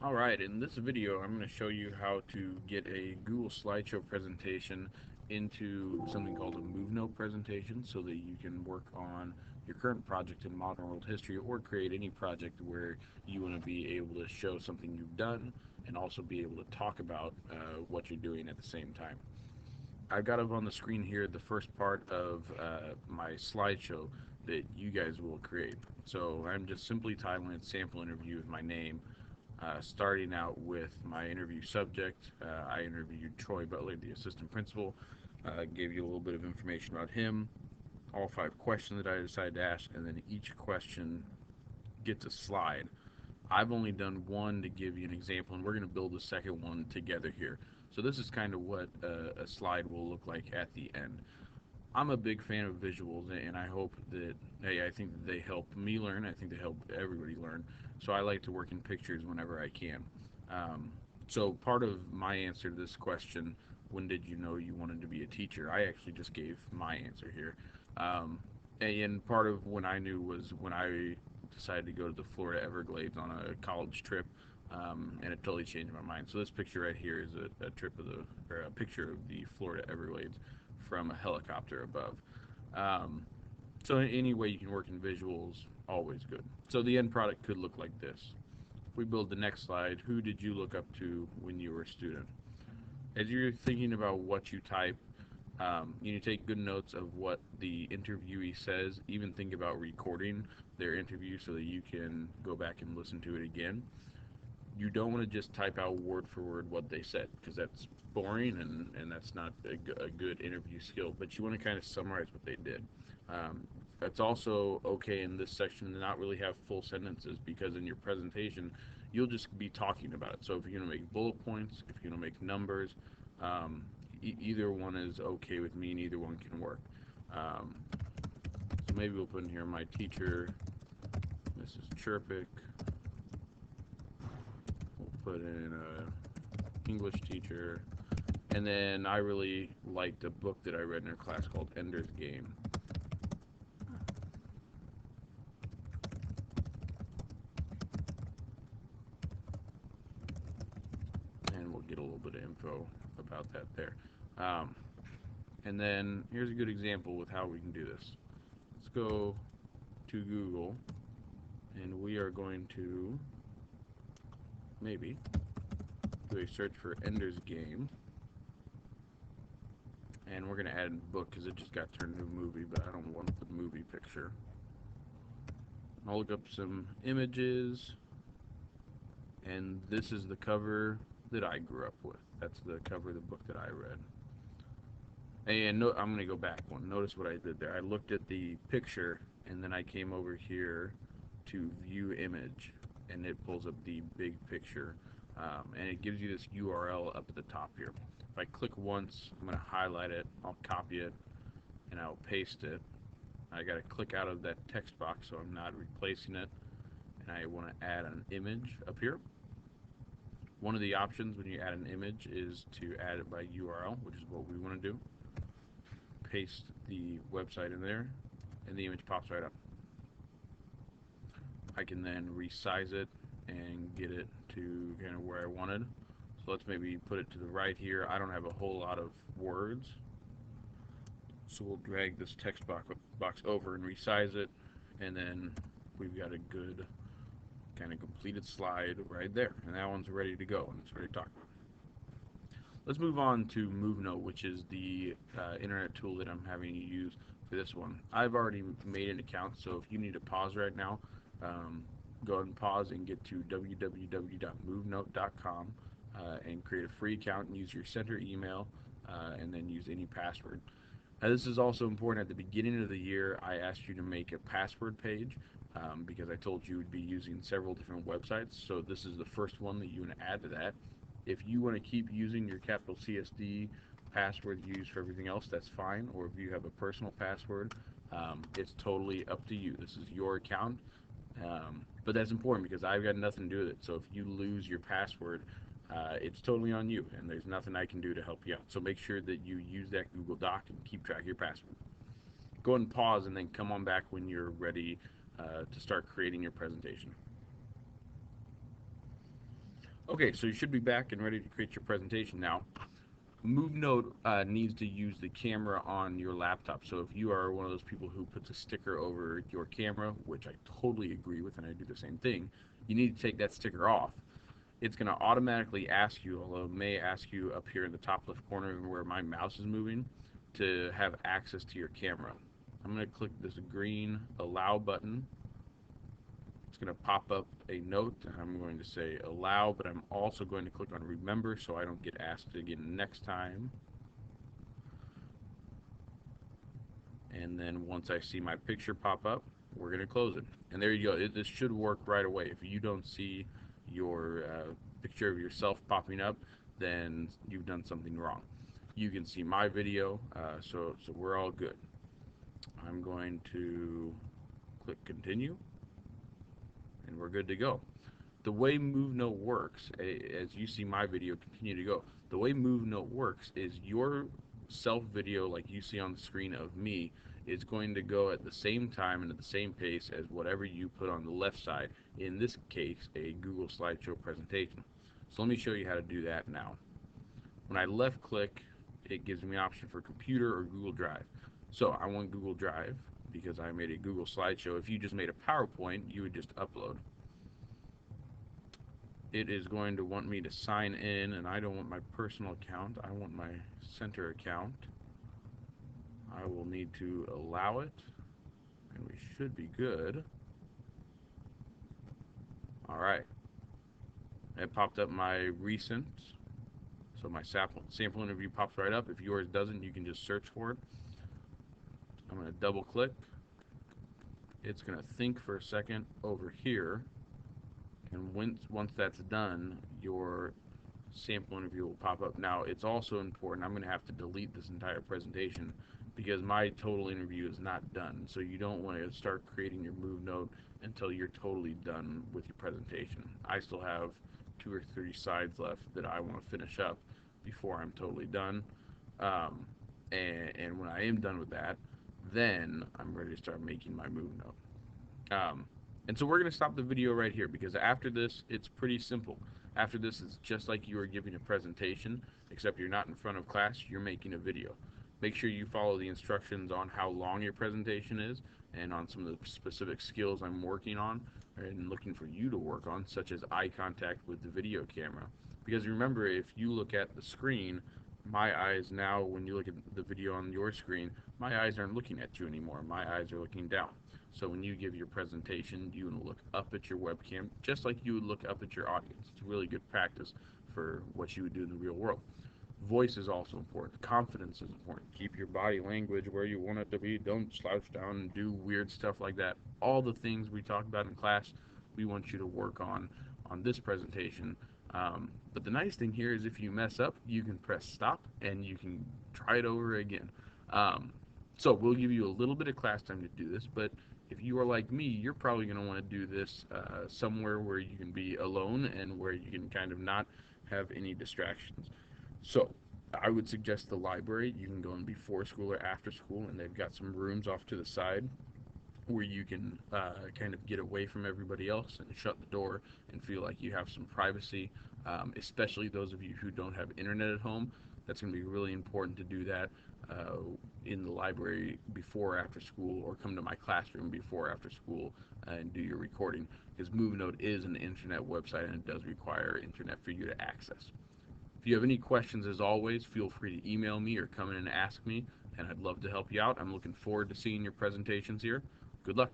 Alright, in this video I'm going to show you how to get a Google slideshow presentation into something called a Movenote presentation so that you can work on your current project in modern world history or create any project where you want to be able to show something you've done and also be able to talk about what you're doing at the same time. I've got up on the screen here the first part of my slideshow that you guys will create. So I'm just simply titling it Sample Interview with my name, starting out with my interview subject. I interviewed Troy Butler, the assistant principal, gave you a little bit of information about him, all 5 questions that I decided to ask, and then each question gets a slide. I've only done one to give you an example, and we're going to build a second one together here. So this is kind of what a slide will look like at the end. I'm a big fan of visuals, and I hope that I think that they help me learn. I think they help everybody learn. So I like to work in pictures whenever I can. Um, so part of my answer to this question, when did you know you wanted to be a teacher? I actually just gave my answer here. Um, and part of when I knew was when I decided to go to the Florida Everglades on a college trip, and it totally changed my mind. So this picture right here is a trip of the, or a picture of the Florida Everglades from a helicopter above. Um, so any way you can work in visuals, always good. So the end product could look like this. If we build the next slide, who did you look up to when you were a student? As you're thinking about what you type, you need to take good notes of what the interviewee says. Even think about recording their interview so that you can go back and listen to it again. You don't want to just type out word for word what they said because that's boring and that's not a good interview skill. But you want to kind of summarize what they did. That's also okay in this section to not really have full sentences because in your presentation you'll just be talking about it. So if you're going to make bullet points, if you're going to make numbers, um, either one is okay with me and either one can work. Um, so maybe we'll put in here my teacher, Mrs. Chirpic. We'll put in English teacher. And then I really liked a book that I read in her class called Ender's Game. And we'll get a little bit of info about that there. Um, and then here's a good example with how we can do this. Let's go to Google, and we are going to maybe do a search for Ender's Game. And we're going to add a book because it just got turned into a movie, but I don't want the movie picture. I'll look up some images, and this is the cover that I grew up with. That's the cover of the book that I read. And no, I'm going to go back one. Notice what I did there. I looked at the picture, and then I came over here to view image, and it pulls up the big picture, and it gives you this URL up at the top here. If I click once, I'm going to highlight it, I'll copy it, and I'll paste it. I got to click out of that text box so I'm not replacing it, and I want to add an image up here. One of the options when you add an image is to add it by URL, which is what we want to do. Paste the website in there, and the image pops right up. I can then resize it and get it to kind of where I wanted. So let's maybe put it to the right here. I don't have a whole lot of words, so we'll drag this text box over and resize it, and then we've got a good kind of completed slide right there, and that one's ready to go and it's ready to talk. Let's move on to Movenote, which is the internet tool that I'm having you use for this one. I've already made an account, so if you need to pause right now, um, go ahead and pause and get to www.movenote.com and create a free account and use your center email and then use any password. Now, this is also important. At the beginning of the year, I asked you to make a password page because I told you would be using several different websites. So this is the first one that you want to add to that. If you want to keep using your capital CSD password you use for everything else, that's fine. Or if you have a personal password, it's totally up to you. This is your account. But that's important because I've got nothing to do with it. So if you lose your password, it's totally on you, and there's nothing I can do to help you out. So make sure that you use that Google Doc and keep track of your password. Go ahead and pause, and then come on back when you're ready to start creating your presentation. Okay, so you should be back and ready to create your presentation now. Movenote needs to use the camera on your laptop. So if you are one of those people who puts a sticker over your camera, which I totally agree with, and I do the same thing, you need to take that sticker off. It's going to automatically ask you, although it may ask you up here in the top left corner where my mouse is moving, to have access to your camera. I'm going to click this green allow button. It's going to pop up a note, and I'm going to say allow, but I'm also going to click on remember so I don't get asked again next time. And then once I see my picture pop up, we're going to close it. And there you go. This should work right away. If you don't see your picture of yourself popping up, then you've done something wrong. You can see my video, so we're all good. I'm going to click continue, and we're good to go. The way Movenote works, as you see my video continue to go, the way Movenote works is your self video, like you see on the screen of me, is going to go at the same time and at the same pace as whatever you put on the left side. In this case, a Google slideshow presentation. So let me show you how to do that now. When I left click, it gives me an option for computer or Google Drive. So I want Google Drive because I made a Google slideshow. If you just made a PowerPoint, you would just upload. It is going to want me to sign in, and I don't want my personal account. I want my center account. I will need to allow it, and we should be good. All right. It popped up my recent, so my sample interview pops right up. If yours doesn't, you can just search for it. I'm going to double click. It's going to think for a second over here, and once that's done, your sample interview will pop up. Now, it's also important, I'm going to have to delete this entire presentation because my total interview is not done. So you don't want to start creating your Movenote until you're totally done with your presentation. I still have 2 or 3 slides left that I want to finish up before I'm totally done. And when I am done with that, then I'm ready to start making my Movenote. Um, and so we're going to stop the video right here because after this, it's pretty simple. After this, it's just like you are giving a presentation, except you're not in front of class, you're making a video. Make sure you follow the instructions on how long your presentation is and on some of the specific skills I'm working on and looking for you to work on, such as eye contact with the video camera. Because remember, if you look at the screen, my eyes now, when you look at the video on your screen, my eyes aren't looking at you anymore. My eyes are looking down. So when you give your presentation, you want to look up at your webcam, just like you would look up at your audience. It's really good practice for what you would do in the real world. Voice is also important. Confidence is important. Keep your body language where you want it to be. Don't slouch down and do weird stuff like that. All the things we talk about in class, we want you to work on this presentation. But the nice thing here is if you mess up, you can press stop and you can try it over again. Um, so we'll give you a little bit of class time to do this, but if you are like me, you're probably going to want to do this somewhere where you can be alone and where you can kind of not have any distractions. So I would suggest the library. You can go in before school or after school, and they've got some rooms off to the side where you can kind of get away from everybody else and shut the door and feel like you have some privacy, especially those of you who don't have internet at home. That's going to be really important to do that uh, in the library before or after school, or come to my classroom before or after school and do your recording, because Movenote is an internet website and it does require internet for you to access. If you have any questions, as always, feel free to email me or come in and ask me, and I'd love to help you out. I'm looking forward to seeing your presentations here. Good luck.